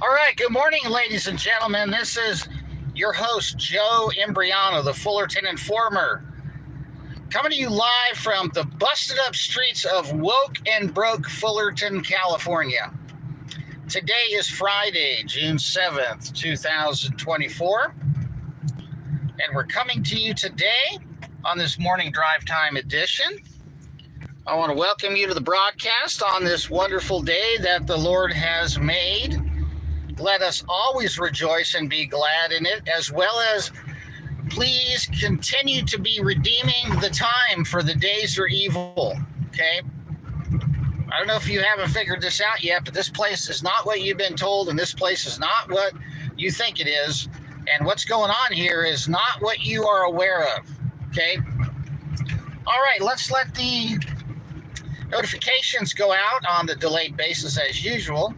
All right, good morning, ladies and gentlemen. This is your host, Joe Imbriano, the Fullerton Informer, coming to you live from the busted up streets of woke and broke Fullerton, California. Today is Friday, June 7th, 2024, and we're coming to you today on this morning drive time edition. I want to welcome you to the broadcast on this wonderful day that the Lord has made. Let us always rejoice and be glad in it, as well as please continue to be redeeming the time, for the days are evil, okay? I don't know if you haven't figured this out yet, but this place is not what you've been told, and this place is not what you think it is, and what's going on here is not what you are aware of, okay? All right, let's let the notifications go out on the delayed basis as usual.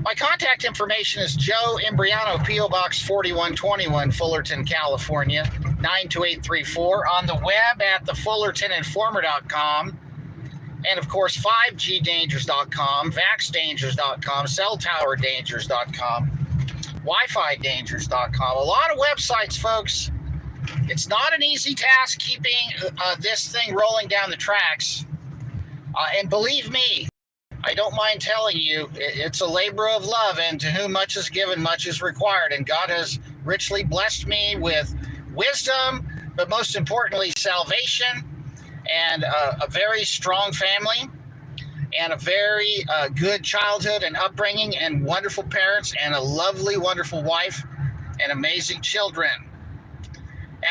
My contact information is Joe Imbriano PO Box 4121, Fullerton, California, 92834. On the web at thefullertoninformer.com. And of course, 5gdangers.com, vaxdangers.com, celltowerdangers.com, wifidangers.com. A lot of websites, folks. It's not an easy task keeping this thing rolling down the tracks. And believe me, I don't mind telling you, it's a labor of love, and to whom much is given, much is required. And God has richly blessed me with wisdom, but most importantly, salvation, and a very strong family, and a very good childhood and upbringing, and wonderful parents, and a lovely, wonderful wife, and amazing children.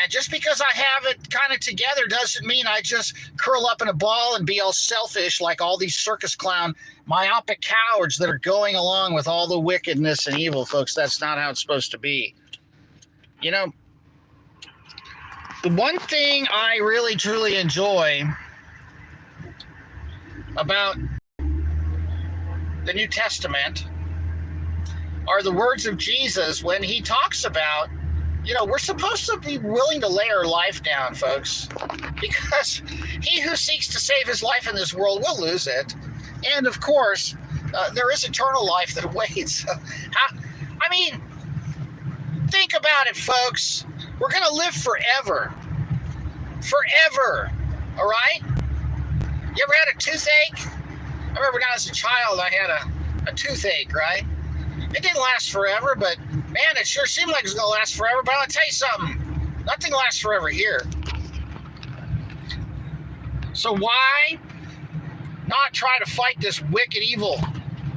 And just because I have it kind of together doesn't mean I just curl up in a ball and be all selfish like all these circus clown, myopic cowards that are going along with all the wickedness and evil, folks. That's not how it's supposed to be. You know, the one thing I really, truly enjoy about the New Testament are the words of Jesus when he talks about, you know, we're supposed to be willing to lay our life down, folks, because he who seeks to save his life in this world will lose it. And of course, there is eternal life that awaits. I mean, think about it, folks. We're going to live forever. Forever. All right? You ever had a toothache? I remember when I was a child, I had a toothache, right? It didn't last forever, but man, it sure seemed like it was going to last forever. But I'll tell you something, nothing lasts forever here. So why not try to fight this wicked evil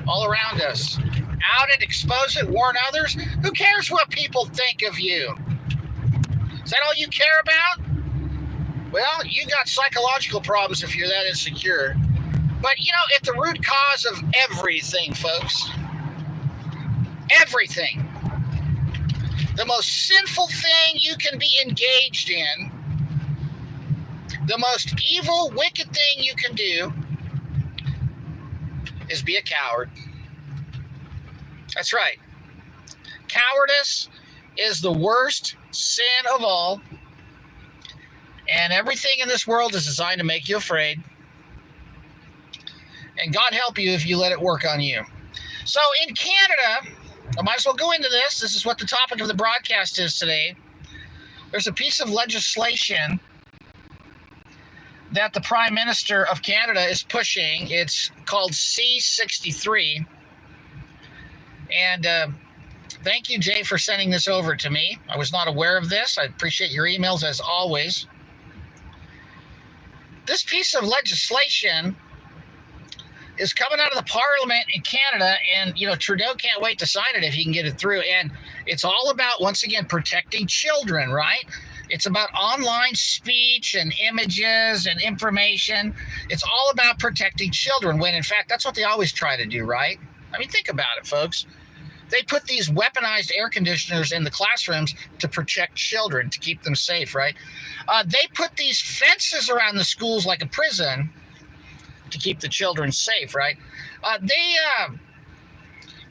all around us? Out it, expose it, warn others. Who cares what people think of you? Is that all you care about? Well, you got psychological problems if you're that insecure. But you know, at the root cause of everything, folks, everything, the most sinful thing you can be engaged in, the most evil, wicked thing you can do is be a coward. That's right. Cowardice is the worst sin of all, and everything in this world is designed to make you afraid. And God help you if you let it work on you. So in Canada, I might as well go into this. This is what the topic of the broadcast is today. There's a piece of legislation that the Prime Minister of Canada is pushing. It's called C63. And thank you, Jay, for sending this over to me. I was not aware of this. I appreciate your emails as always. This piece of legislation is coming out of the Parliament in Canada, and you know, Trudeau can't wait to sign it if he can get it through. And it's all about, once again, protecting children, right? It's about online speech and images and information. It's all about protecting children, when in fact that's what they always try to do, right? I mean, think about it, folks. They put these weaponized air conditioners in the classrooms to protect children, to keep them safe, right? They put these fences around the schools like a prison to keep the children safe, right? They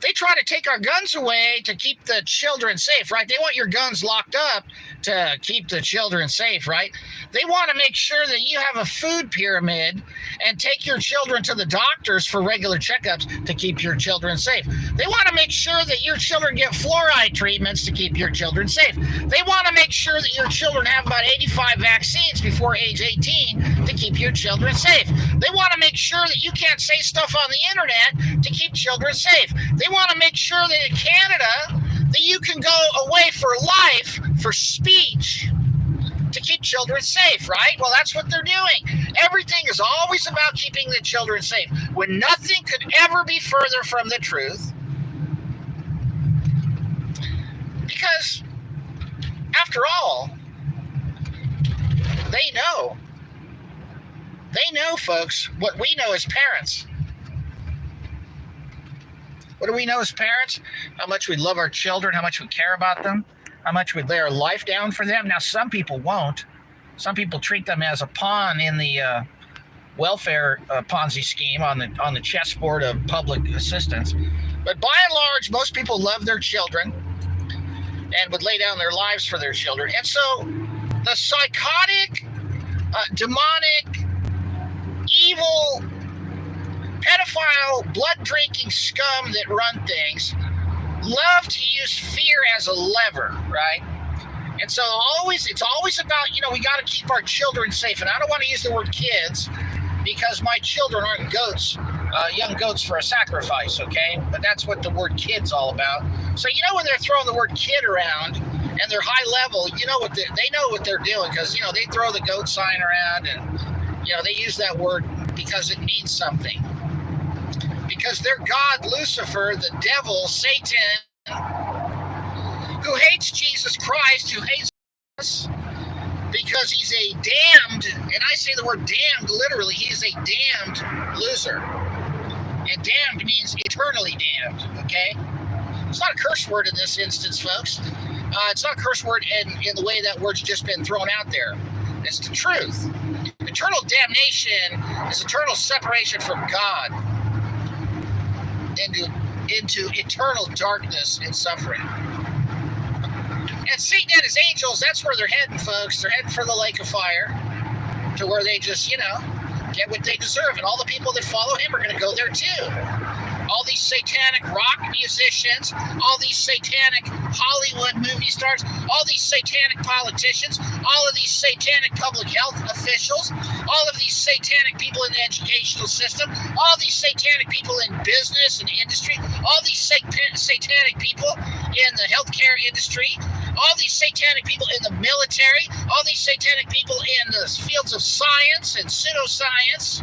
They try to take our guns away to keep the children safe, right? They want your guns locked up to keep the children safe, right? They want to make sure that you have a food pyramid and take your children to the doctors for regular checkups to keep your children safe. They want to make sure that your children get fluoride treatments to keep your children safe. They want to make sure that your children have about 85 vaccines before age 18 to keep your children safe. They want to make sure that you can't say stuff on the internet to keep children safe. They want to make sure that in Canada that you can go away for life for speech to keep children safe, right? Well, that's what they're doing. Everything is always about keeping the children safe, when nothing could ever be further from the truth. Because, after all, they know. They know, folks, what we know as parents. What do we know as parents? How much we love our children, how much we care about them, how much we lay our life down for them. Now, some people won't. Some people treat them as a pawn in the welfare Ponzi scheme on the chessboard of public assistance. But by and large, most people love their children and would lay down their lives for their children. And so the psychotic, demonic, evil, pedophile, blood-drinking scum that run things love to use fear as a lever, right? And so it's always about, we got to keep our children safe. And I don't want to use the word kids because my children aren't goats, young goats for a sacrifice, okay? But that's what the word kid's all about. So when they're throwing the word kid around and they're high level, they know what they're doing, because they throw the goat sign around and they use that word because it means something. Because their God, Lucifer, the devil, Satan, who hates Jesus Christ, who hates us, because he's a damned, and I say the word damned literally, he's a damned loser. And damned means eternally damned, okay? It's not a curse word in this instance, folks. It's not a curse word in the way that word's just been thrown out there. It's the truth. Eternal damnation is eternal separation from God into eternal darkness and suffering. And Satan and his angels, that's where they're heading, folks. They're heading for the lake of fire, to where they just, get what they deserve. And all the people that follow him are going to go there too. All these satanic rock musicians, all these satanic Hollywood movie stars, all these satanic politicians, all of these satanic public health officials, all of these satanic people in the educational system, all these satanic people in business and industry, all these satanic people in the healthcare industry, all these satanic people in the military, all these satanic people in the fields of science and pseudoscience,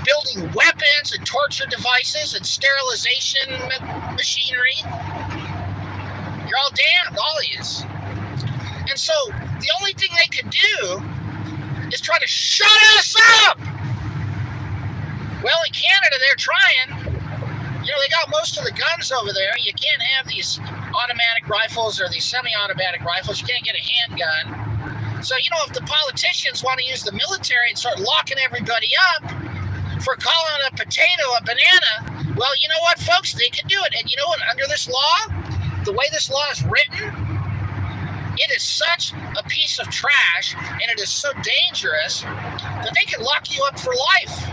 building weapons and torture devices and sterilization machinery. You're all damned, all of yous. And so the only thing they can do is try to shut us up. Well, in Canada, they're trying. They got most of the guns over there. You can't have these automatic rifles or these semi-automatic rifles. You can't get a handgun. So, if the politicians want to use the military and start locking everybody up for calling a potato a banana, well, you know what, folks? They can do it. And you know what? Under this law, the way this law is written, it is such a piece of trash, and it is so dangerous that they can lock you up for life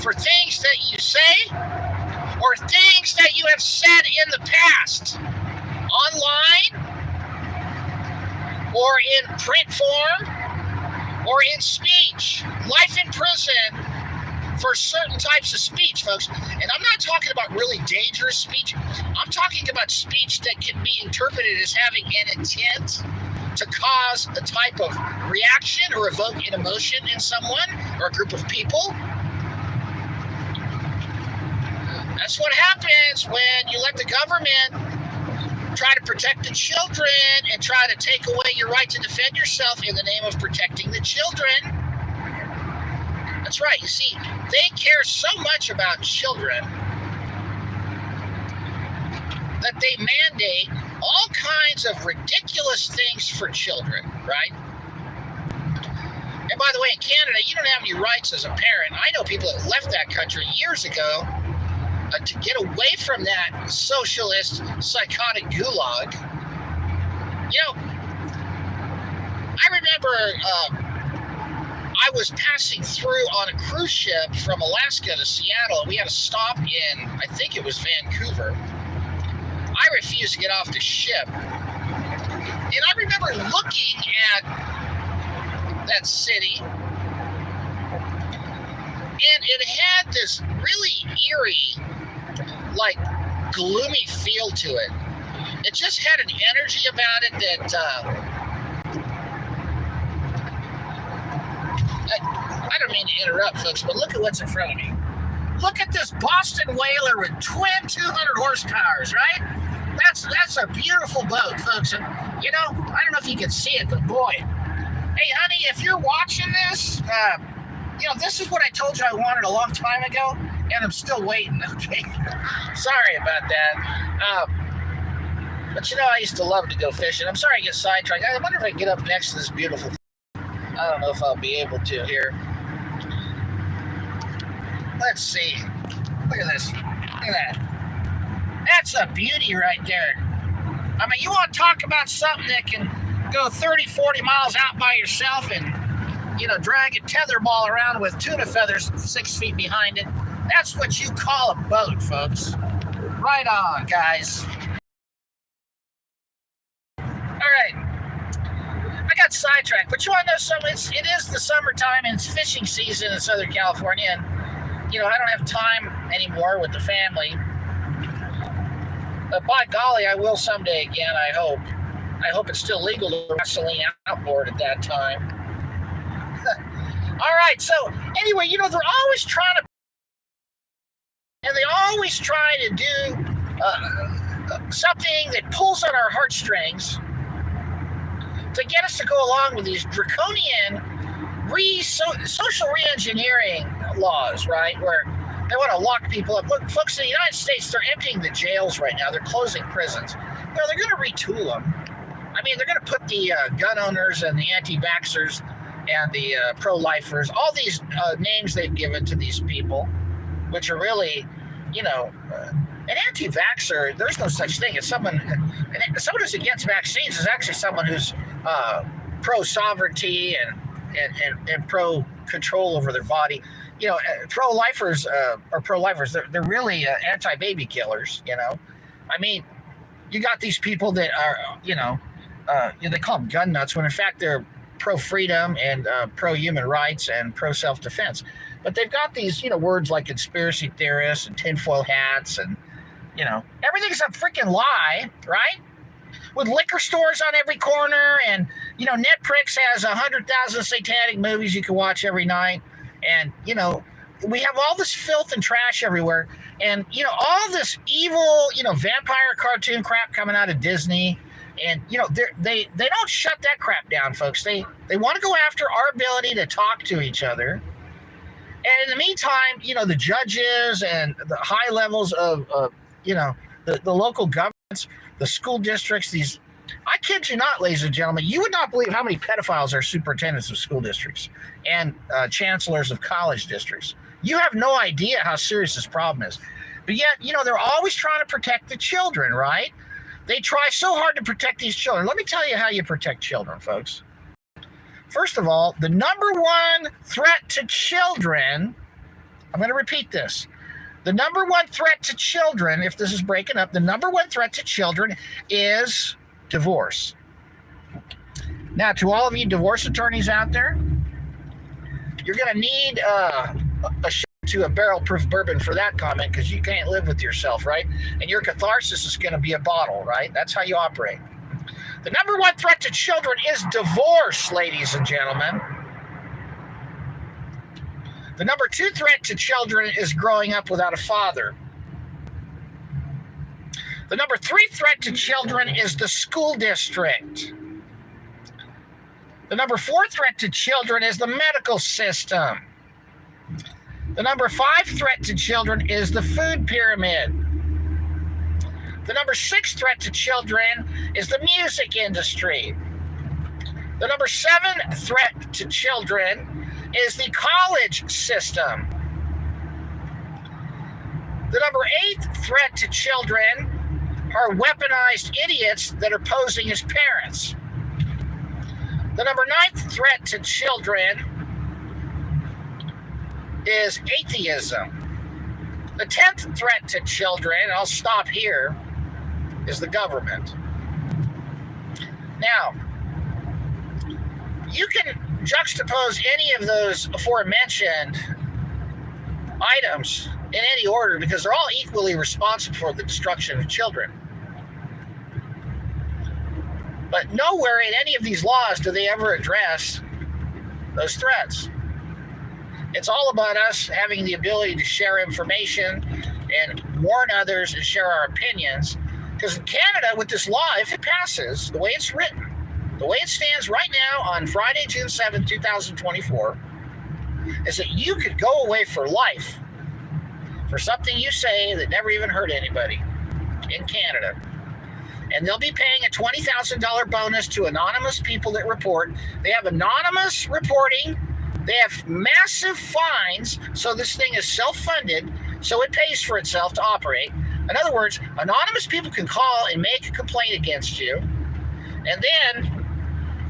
for things that you say or things that you have said in the past, online or in print form or in speech. Life in prison for certain types of speech, folks. And I'm not talking about really dangerous speech. I'm talking about speech that can be interpreted as having an intent to cause a type of reaction or evoke an emotion in someone or a group of people. That's what happens when you let the government try to protect the children and try to take away your right to defend yourself in the name of protecting the children. That's right. You see, they care so much about children that they mandate all kinds of ridiculous things for children, right? And by the way, in Canada, you don't have any rights as a parent. I know people that left that country years ago to get away from that socialist psychotic gulag. You know, I remember I was passing through on a cruise ship from Alaska to Seattle, and we had a stop in, I think it was Vancouver. I refused to get off the ship. And I remember looking at that city, and it had this really eerie, like, gloomy feel to it. It just had an energy about it that, I don't mean to interrupt, folks, but look at what's in front of me. Look at this Boston Whaler with twin 200 horsepowers, right? That's a beautiful boat, folks. And, you know, I don't know if you can see it, but boy. Hey, honey, if you're watching this, you know, this is what I told you I wanted a long time ago, and I'm still waiting, okay? Sorry about that. But, you know, I used to love to go fishing. I'm sorry I get sidetracked. I wonder if I can get up next to this beautiful I don't know if I'll be able to here. Let's see. Look at this. Look at that. That's a beauty right there. I mean, you want to talk about something that can go 30, 40 miles out by yourself and, you know, drag a tetherball around with tuna feathers 6 feet behind it. That's what you call a boat, folks. Right on, guys. All right. I got sidetracked, but you want to know something? It is the summertime and it's fishing season in Southern California, and you know I don't have time anymore with the family. But by golly, I will someday again. I hope. I hope it's still legal to wrestling outboard at that time. All right. So anyway, you know they're always trying to, and they always try to do something that pulls on our heartstrings to get us to go along with these draconian social re-engineering laws, right? Where they want to lock people up. Look, folks, in the United States, they're emptying the jails right now. They're closing prisons. Well, they're going to retool them. I mean, they're going to put the gun owners and the anti-vaxxers and the pro-lifers, all these names they've given to these people, which are really, you know, an anti-vaxxer, there's no such thing. It's someone who's against vaccines is actually someone who's pro-sovereignty and pro-control over their body. You know, pro-lifers or pro-lifers, they're really anti-baby killers, you know. I mean, you got these people that are, you know, they call them gun nuts, when in fact they're pro-freedom and pro-human rights and pro-self-defense. But they've got these, you know, words like conspiracy theorists and tinfoil hats and, you know, everything's a freaking lie, right? With liquor stores on every corner, and, you know, Netflix has 100,000 satanic movies you can watch every night. And, you know, we have all this filth and trash everywhere. And, you know, all this evil, you know, vampire cartoon crap coming out of Disney. And, you know, they don't shut that crap down, folks. They want to go after our ability to talk to each other. And in the meantime, you know, the judges and the high levels of you know, the local governments, the school districts, these, I kid you not, ladies and gentlemen, you would not believe how many pedophiles are superintendents of school districts and chancellors of college districts. You have no idea how serious this problem is. But yet, you know, they're always trying to protect the children, right? They try so hard to protect these children. Let me tell you how you protect children, folks. First of all, the number one threat to children, I'm going to repeat this. The number one threat to children, if this is breaking up, the number one threat to children is divorce. Now, to all of you divorce attorneys out there, you're going to need a barrel-proof bourbon for that comment, because you can't live with yourself, right? And your catharsis is going to be a bottle, right? That's how you operate. The number one threat to children is divorce, ladies and gentlemen. The number two threat to children is growing up without a father. The number three threat to children is the school district. The number four threat to children is the medical system. The number five threat to children is the food pyramid. The number six threat to children is the music industry. The number seven threat to children is the college system. The number 8 threat to children are weaponized idiots that are posing as parents. The number 9th threat to children is atheism. The 10th threat to children, and I'll stop here, is the government. Now, you can juxtapose any of those aforementioned items in any order because they're all equally responsible for the destruction of children. But nowhere in any of these laws do they ever address those threats. It's all about us having the ability to share information and warn others and share our opinions. Because in Canada, with this law, if it passes, the way it's written, the way it stands right now on Friday, June 7, 2024, is that you could go away for life for something you say that never even hurt anybody in Canada. And they'll be paying a $20,000 bonus to anonymous people that report. They have anonymous reporting. They have massive fines, so this thing is self-funded, so it pays for itself to operate. In other words, anonymous people can call and make a complaint against you, and then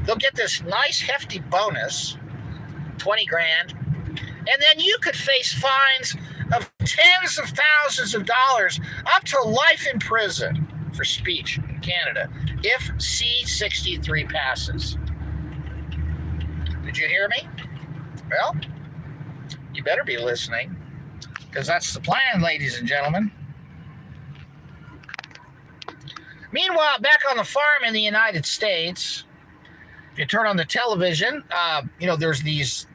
they'll get this nice hefty bonus, 20 grand, and then you could face fines of tens of thousands of dollars, up to life in prison for speech in Canada, if C63 passes. Did you hear me? Well, you better be listening, because that's the plan, ladies and gentlemen. Meanwhile, back on the farm in the United States, if you turn on the television, there's these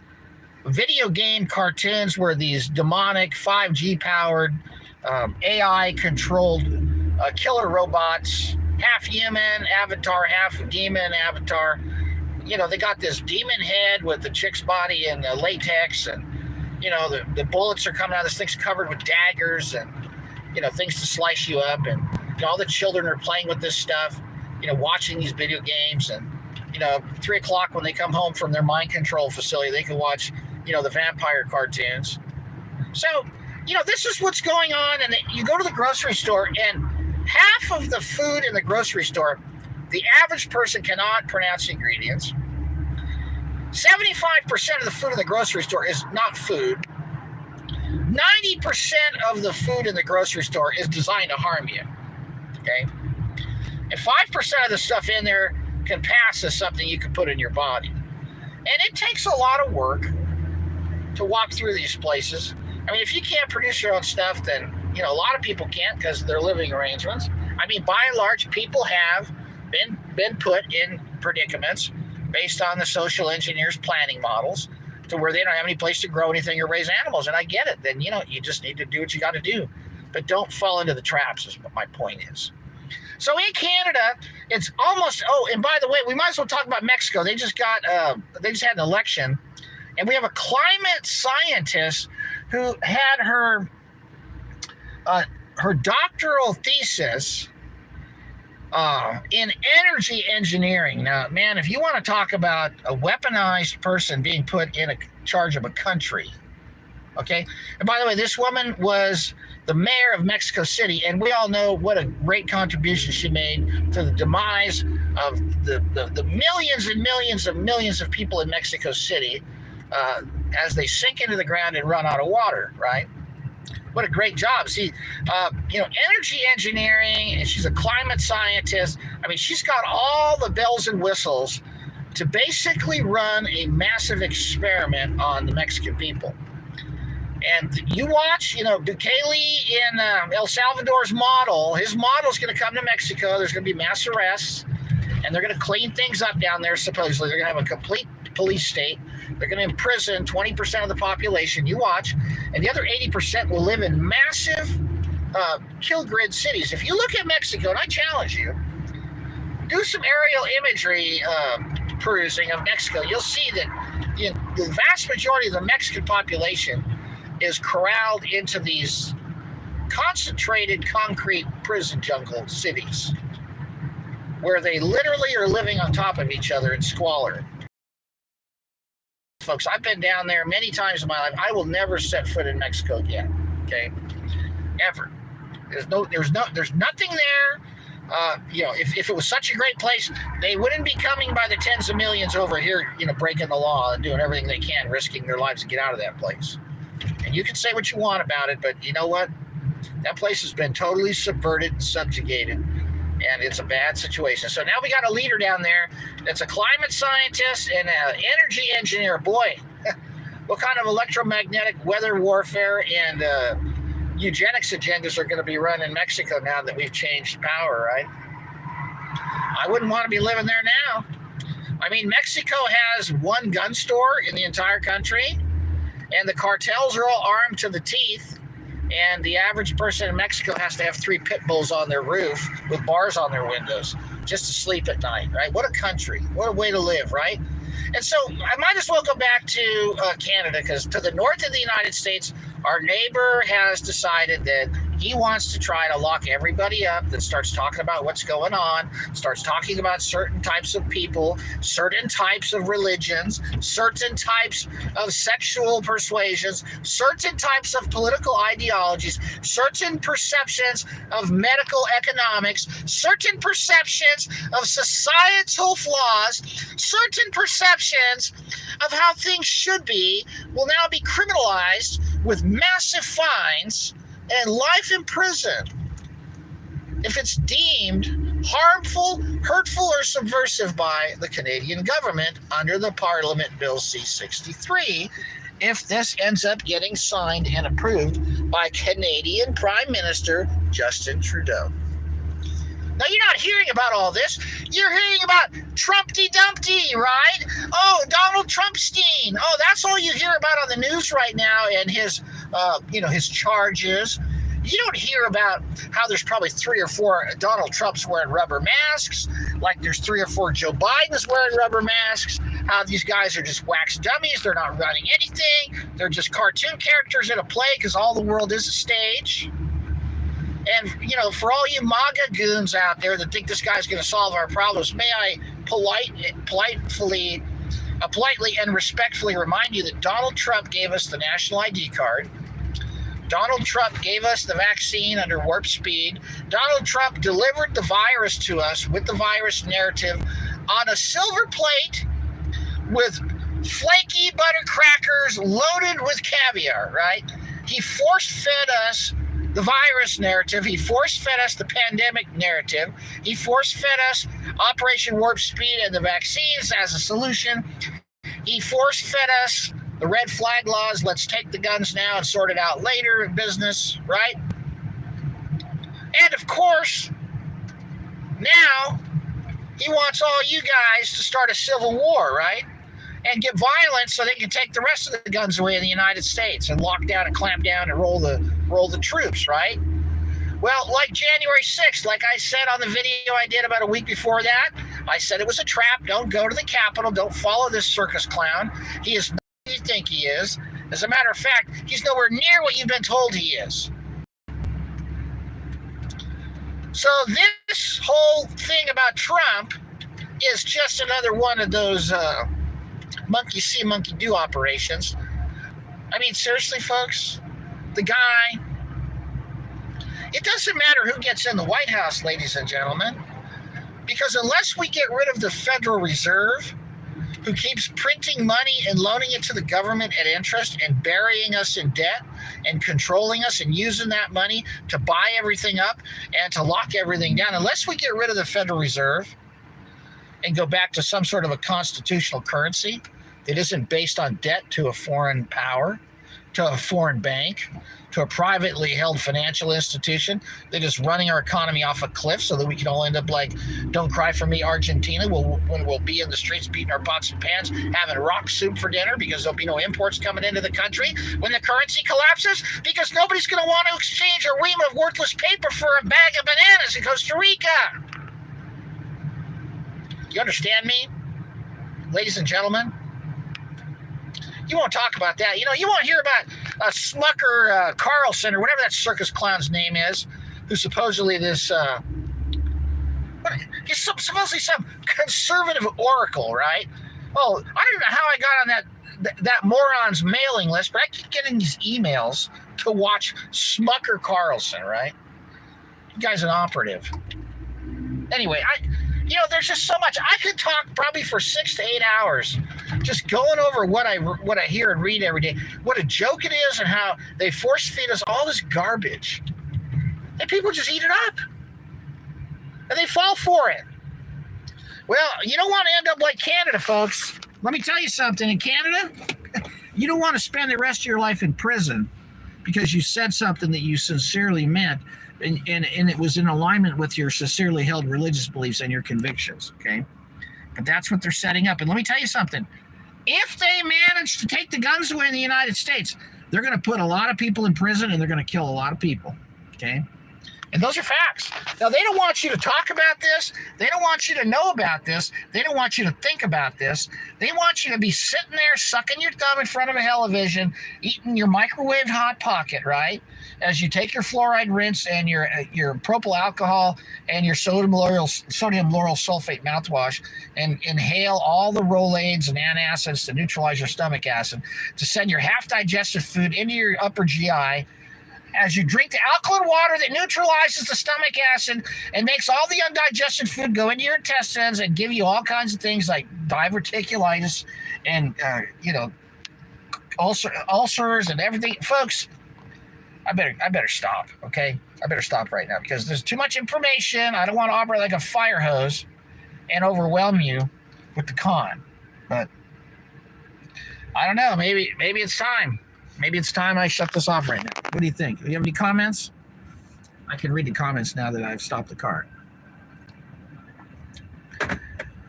video game cartoons where these demonic 5G-powered, AI-controlled killer robots, half human avatar, half demon avatar. They got this demon head with the chick's body in latex, and, the bullets are coming out. This thing's covered with daggers and, things to slice you up. And all the children are playing with this stuff, watching these video games. And, 3 o'clock when they come home from their mind control facility, they can watch, the vampire cartoons. So, this is what's going on. And you go to the grocery store, and half of the food in the grocery store, the average person cannot pronounce the ingredients. 75% of the food in the grocery store is not food. 90% of the food in the grocery store is designed to harm you. Okay? And 5% of the stuff in there can pass as something you can put in your body. And it takes a lot of work to walk through these places. I mean, if you can't produce your own stuff, then, a lot of people can't because of their living arrangements. I mean, by and large, people have been put in predicaments based on the social engineers' planning models to where they don't have any place to grow anything or raise animals. And I get it. Then, you just need to do what you got to do. But don't fall into the traps is what my point is. So in Canada, it's almost, and by the way, we might as well talk about Mexico. They just had an election, and we have a climate scientist who had her doctoral thesis in energy engineering. Now, man, if you want to talk about a weaponized person being put in charge of a country, okay? And by the way, this woman was the mayor of Mexico City, and we all know what a great contribution she made to the demise of the millions and millions of people in Mexico City as they sink into the ground and run out of water, right? What a great job. See, energy engineering, and she's a climate scientist. I mean, she's got all the bells and whistles to basically run a massive experiment on the Mexican people. And you watch, Bukele in El Salvador's model. His model is going to come to Mexico. There's going to be mass arrests, and they're going to clean things up down there, supposedly. They're going to have a complete police state. They're going to imprison 20% of the population. You watch. And the other 80% will live in massive kill grid cities. If you look at Mexico, and I challenge you, do some aerial imagery perusing of Mexico. You'll see that the vast majority of the Mexican population is corralled into these concentrated concrete prison jungle cities where they literally are living on top of each other in squalor. Folks, I've been down there many times in my life. I will never set foot in Mexico again, okay? ever. There's nothing there. If it was such a great place, they wouldn't be coming by the tens of millions over here, breaking the law and doing everything they can, risking their lives to get out of that place. And you can say what you want about it, but you know what? That place has been totally subverted and subjugated, and it's a bad situation. So now we got a leader down there that's a climate scientist and an energy engineer. Boy, what kind of electromagnetic weather warfare and eugenics agendas are going to be run in Mexico now that we've changed power, right? I wouldn't want to be living there now. I mean, Mexico has one gun store in the entire country, and the cartels are all armed to the teeth, and the average person in Mexico has to have 3 pit bulls on their roof with bars on their windows just to sleep at night, right? What a country. What a way to live, right? And so I might as well go back to Canada, because to the north of the United States, our neighbor has decided that he wants to try to lock everybody up that starts talking about what's going on, starts talking about certain types of people, certain types of religions, certain types of sexual persuasions, certain types of political ideologies, certain perceptions of medical economics, certain perceptions of societal flaws, certain perceptions of how things should be will now be criminalized with massive fines and life in prison if it's deemed harmful, hurtful, or subversive by the Canadian government under the Parliament Bill C63, if this ends up getting signed and approved by Canadian Prime Minister Justin Trudeau. Now, you're not hearing about all this. You're hearing about Trumpty-Dumpty, right? Oh, Donald Trumpstein. Oh, that's all you hear about on the news right now, and his charges. You don't hear about how there's probably 3 or 4 Donald Trumps wearing rubber masks, like there's 3 or 4 Joe Bidens wearing rubber masks, how these guys are just wax dummies. They're not running anything. They're just cartoon characters in a play because all the world is a stage. And, for all you MAGA goons out there that think this guy's going to solve our problems, may I politely and respectfully remind you that Donald Trump gave us the national ID card. Donald Trump gave us the vaccine under warp speed. Donald Trump delivered the virus to us with the virus narrative on a silver plate with flaky butter crackers loaded with caviar, right? He force-fed us the virus narrative. He force-fed us the pandemic narrative. He force-fed us Operation Warp Speed and the vaccines as a solution. He force-fed us the red flag laws. Let's take the guns now and sort it out later in business, right? And of course, now he wants all you guys to start a civil war, right? And get violent so they can take the rest of the guns away in the United States and lock down and clamp down and roll the troops, right? Well, like January 6th, like I said on the video I did about a week before that, I said it was a trap. Don't go to the Capitol. Don't follow this circus clown. He is not who you think he is. As a matter of fact, he's nowhere near what you've been told he is. So this whole thing about Trump is just another one of those monkey see, monkey do operations. I mean, seriously, folks, the guy, it doesn't matter who gets in the White House, ladies and gentlemen, because unless we get rid of the Federal Reserve, who keeps printing money and loaning it to the government at interest and burying us in debt and controlling us and using that money to buy everything up and to lock everything down, unless we get rid of the Federal Reserve and go back to some sort of a constitutional currency that isn't based on debt to a foreign power, to a foreign bank, to a privately held financial institution that is running our economy off a cliff so that we can all end up like Don't Cry For Me, Argentina, when we'll be in the streets beating our pots and pans, having rock soup for dinner because there'll be no imports coming into the country when the currency collapses, because nobody's going to want to exchange a ream of worthless paper for a bag of bananas in Costa Rica. You understand me, ladies and gentlemen? You won't talk about that. You won't hear about Smucker Carlson or whatever that circus clown's name is, who's supposedly this, he's supposedly some conservative oracle, right? Oh, I don't know how I got on that moron's mailing list, but I keep getting these emails to watch Smucker Carlson, right? You guy's an operative. Anyway, there's just so much. I could talk probably for 6 to 8 hours just going over what I hear and read every day, what a joke it is, and how they force feed us all this garbage. And people just eat it up. And they fall for it. Well, you don't want to end up like Canada, folks. Let me tell you something. In Canada, you don't want to spend the rest of your life in prison because you said something that you sincerely meant, and it was in alignment with your sincerely held religious beliefs and your convictions, okay? But that's what they're setting up. And let me tell you something. If they manage to take the guns away in the United States, they're going to put a lot of people in prison, and they're going to kill a lot of people, okay? And those are facts. Now, they don't want you to talk about this. They don't want you to know about this. They don't want you to think about this. They want you to be sitting there sucking your thumb in front of a television, eating your microwaved Hot Pocket, right? As you take your fluoride rinse and your propyl alcohol and your sodium lauryl sulfate mouthwash and inhale all the Rolaids and antacids to neutralize your stomach acid, to send your half-digested food into your upper GI, as you drink the alkaline water that neutralizes the stomach acid and makes all the undigested food go into your intestines and give you all kinds of things like diverticulitis and ulcers and everything. Folks, I better stop, okay? I better stop right now because there's too much information. I don't want to operate like a fire hose and overwhelm you with the con. But I don't know. Maybe it's time. Maybe it's time I shut this off right now. What do you think? Do you have any comments? I can read the comments now that I've stopped the car.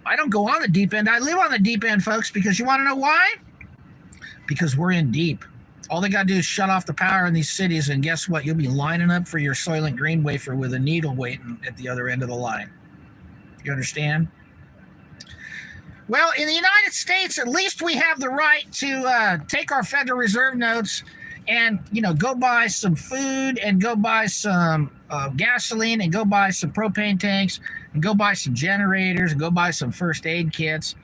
I don't go on the deep end. I live on the deep end, folks, because you want to know why? Because we're in deep. All they got to do is shut off the power in these cities, and guess what? You'll be lining up for your Soylent Green wafer with a needle waiting at the other end of the line. You understand? Well, in the United States, at least we have the right to take our Federal Reserve notes and, go buy some food and go buy some gasoline and go buy some propane tanks and go buy some generators and go buy some first aid kits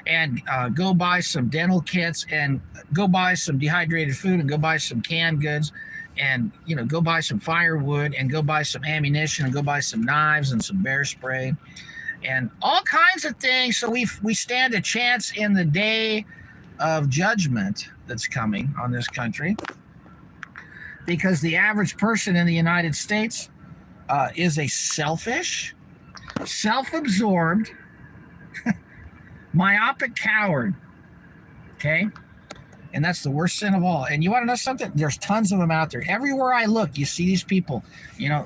and go buy some dental kits and go buy some dehydrated food and go buy some canned goods and, go buy some firewood and go buy some ammunition and go buy some knives and some bear spray and all kinds of things, so we stand a chance in the day of judgment that's coming on this country, because the average person in the United States is a selfish, self-absorbed, myopic coward, okay? And that's the worst sin of all. And you want to know something? There's tons of them out there. Everywhere I look, you see these people,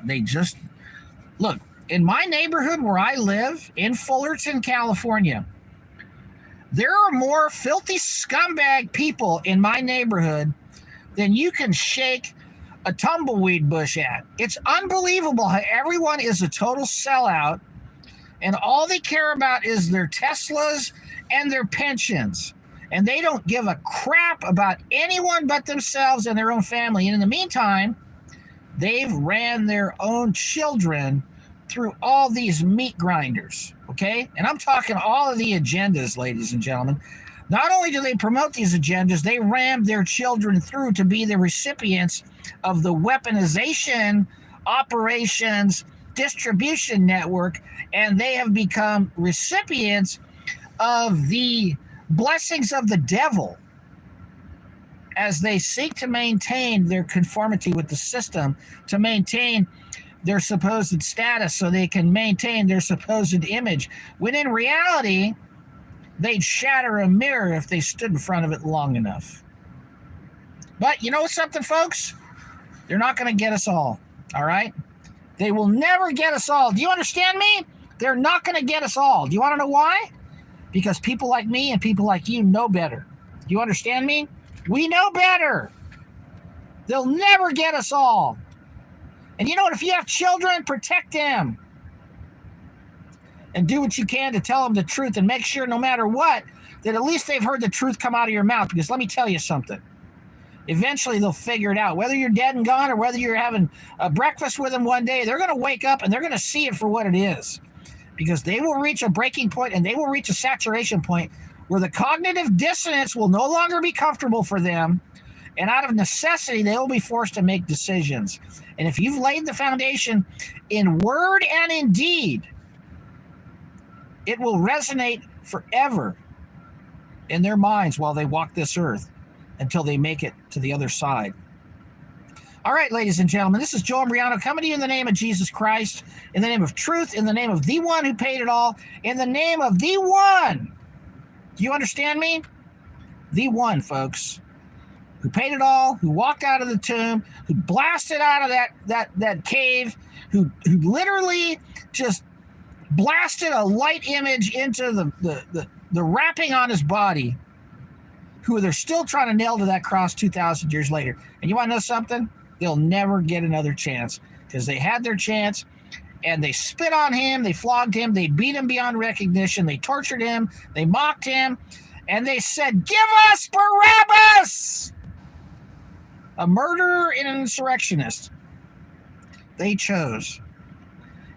they just, look, in my neighborhood where I live, in Fullerton, California, there are more filthy scumbag people in my neighborhood than you can shake a tumbleweed bush at. It's unbelievable how everyone is a total sellout, and all they care about is their Teslas and their pensions. And they don't give a crap about anyone but themselves and their own family. And in the meantime, they've ran their own children through all these meat grinders, okay? And I'm talking all of the agendas, ladies and gentlemen. Not only do they promote these agendas, they ram their children through to be the recipients of the weaponization operations distribution network, and they have become recipients of the blessings of the devil as they seek to maintain their conformity with the system, to maintain their supposed status so they can maintain their supposed image, when in reality, they'd shatter a mirror if they stood in front of it long enough. But you know something, folks? They're not going to get us all right? They will never get us all. Do you understand me? They're not going to get us all. Do you want to know why? Because people like me and people like you know better. Do you understand me? We know better. They'll never get us all. And you know what? If you have children, protect them. And do what you can to tell them the truth, and make sure no matter what, that at least they've heard the truth come out of your mouth. Because let me tell you something. Eventually they'll figure it out. Whether you're dead and gone or whether you're having a breakfast with them one day, they're going to wake up and they're going to see it for what it is. Because they will reach a breaking point and they will reach a saturation point where the cognitive dissonance will no longer be comfortable for them, and out of necessity, they will be forced to make decisions. And if you've laid the foundation in word and in deed, it will resonate forever in their minds while they walk this earth until they make it to the other side. All right, ladies and gentlemen, this is Joe Imbriano coming to you in the name of Jesus Christ, in the name of truth, in the name of the one who paid it all, in the name of the one. Do you understand me? The one, folks, who paid it all, who walked out of the tomb, who blasted out of that cave, who literally just blasted a light image into the wrapping on his body, who they're still trying to nail to that cross 2,000 years later. And you want to know something? They'll never get another chance, because they had their chance and they spit on him, they flogged him, they beat him beyond recognition, they tortured him, they mocked him, and they said, "Give us Barabbas!" A murderer and an insurrectionist. They chose.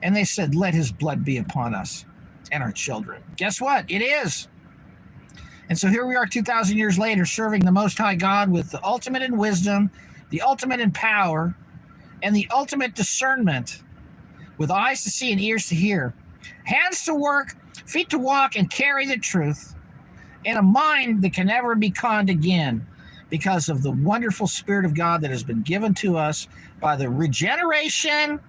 And they said, "Let his blood be upon us and our children." Guess what? It is. And so here we are 2,000 years later, serving the Most High God with the ultimate in wisdom, the ultimate in power, and the ultimate discernment, with eyes to see and ears to hear, hands to work, feet to walk and carry the truth, and a mind that can never be conned again, because of the wonderful Spirit of God that has been given to us by the regeneration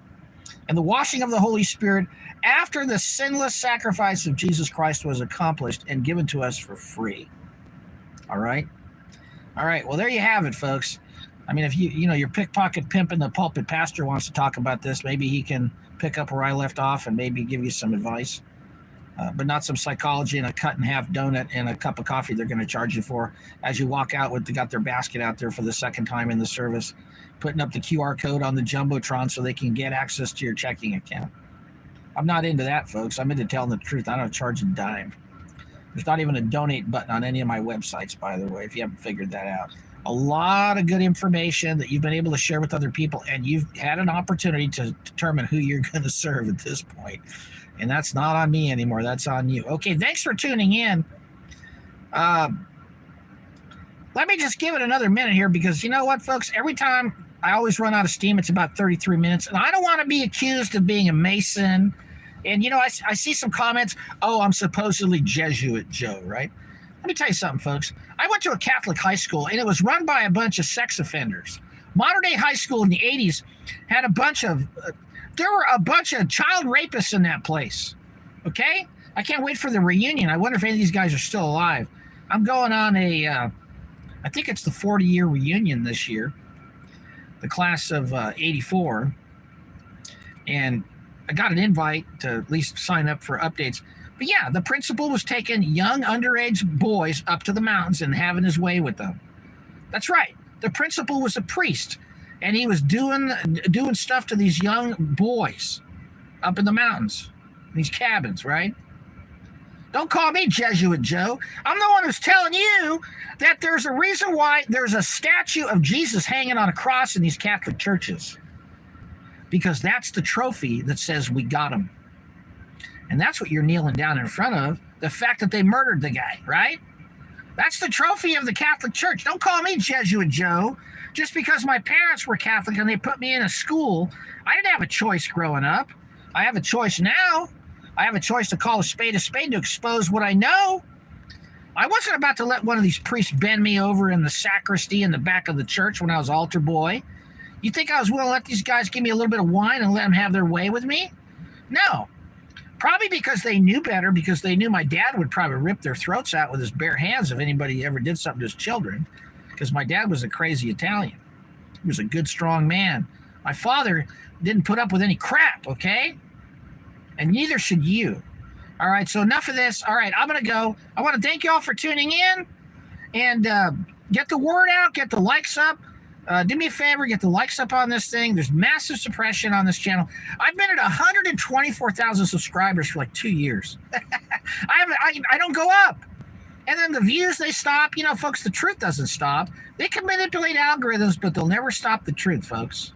and the washing of the Holy Spirit after the sinless sacrifice of Jesus Christ was accomplished and given to us for free. All right? All right, well, there you have it, folks. I mean, if your pickpocket pimp in the pulpit pastor wants to talk about this, maybe he can pick up where I left off and maybe give you some advice, but not some psychology and a cut-in-half donut and a cup of coffee they're going to charge you for as you walk out with, they got their basket out there for the second time in the service, putting up the QR code on the Jumbotron so they can get access to your checking account. I'm not into that, folks. I'm into telling the truth. I don't charge a dime. There's not even a donate button on any of my websites, by the way, if you haven't figured that out. A lot of good information that you've been able to share with other people, and you've had an opportunity to determine who you're going to serve at this point. And that's not on me anymore. That's on you. Okay, thanks for tuning in. Let me just give it another minute here, because you know what, folks? Every time I always run out of steam, it's about 33 minutes. And I don't want to be accused of being a Mason. And, I see some comments, "Oh, I'm supposedly Jesuit Joe," right? Let me tell you something, folks. I went to a Catholic high school, and it was run by a bunch of sex offenders. Modern day high school in the 80s had there were a bunch of child rapists in that place. Okay? I can't wait for the reunion. I wonder if any of these guys are still alive. I'm going on I think it's the 40-year reunion this year, the class of 84. And I got an invite to at least sign up for updates. But yeah, the principal was taking young underage boys up to the mountains and having his way with them. That's right. The principal was a priest, and he was doing stuff to these young boys up in the mountains, these cabins, right? Don't call me Jesuit Joe. I'm the one who's telling you that there's a reason why there's a statue of Jesus hanging on a cross in these Catholic churches. Because that's the trophy that says we got him. And that's what you're kneeling down in front of, the fact that they murdered the guy, right? That's the trophy of the Catholic Church. Don't call me Jesuit Joe. Just because my parents were Catholic and they put me in a school, I didn't have a choice growing up. I have a choice now. I have a choice to call a spade to expose what I know. I wasn't about to let one of these priests bend me over in the sacristy in the back of the church when I was altar boy. You think I was willing to let these guys give me a little bit of wine and let them have their way with me? No. Probably because they knew better, because they knew my dad would probably rip their throats out with his bare hands if anybody ever did something to his children, because my dad was a crazy Italian. He was a good, strong man. My father didn't put up with any crap, okay? And neither should you. All right, so enough of this. All right, I'm going to go. I want to thank you all for tuning in, and get the word out, get the likes up. Do me a favor, get the likes up on this thing. There's massive suppression on this channel. I've been at 124,000 subscribers for like 2 years. I don't go up. And then the views, they stop. Folks, the truth doesn't stop. They can manipulate algorithms, but they'll never stop the truth, folks.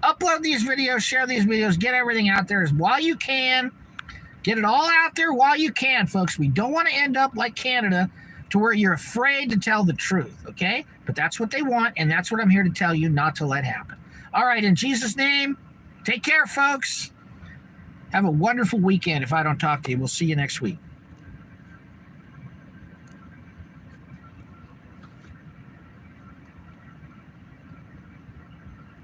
Upload these videos, share these videos, get everything out there while you can. Get it all out there while you can, folks. We don't want to end up like Canada to where you're afraid to tell the truth, okay? But that's what they want, and that's what I'm here to tell you not to let happen. All right, in Jesus' name, take care, folks. Have a wonderful weekend if I don't talk to you. We'll see you next week.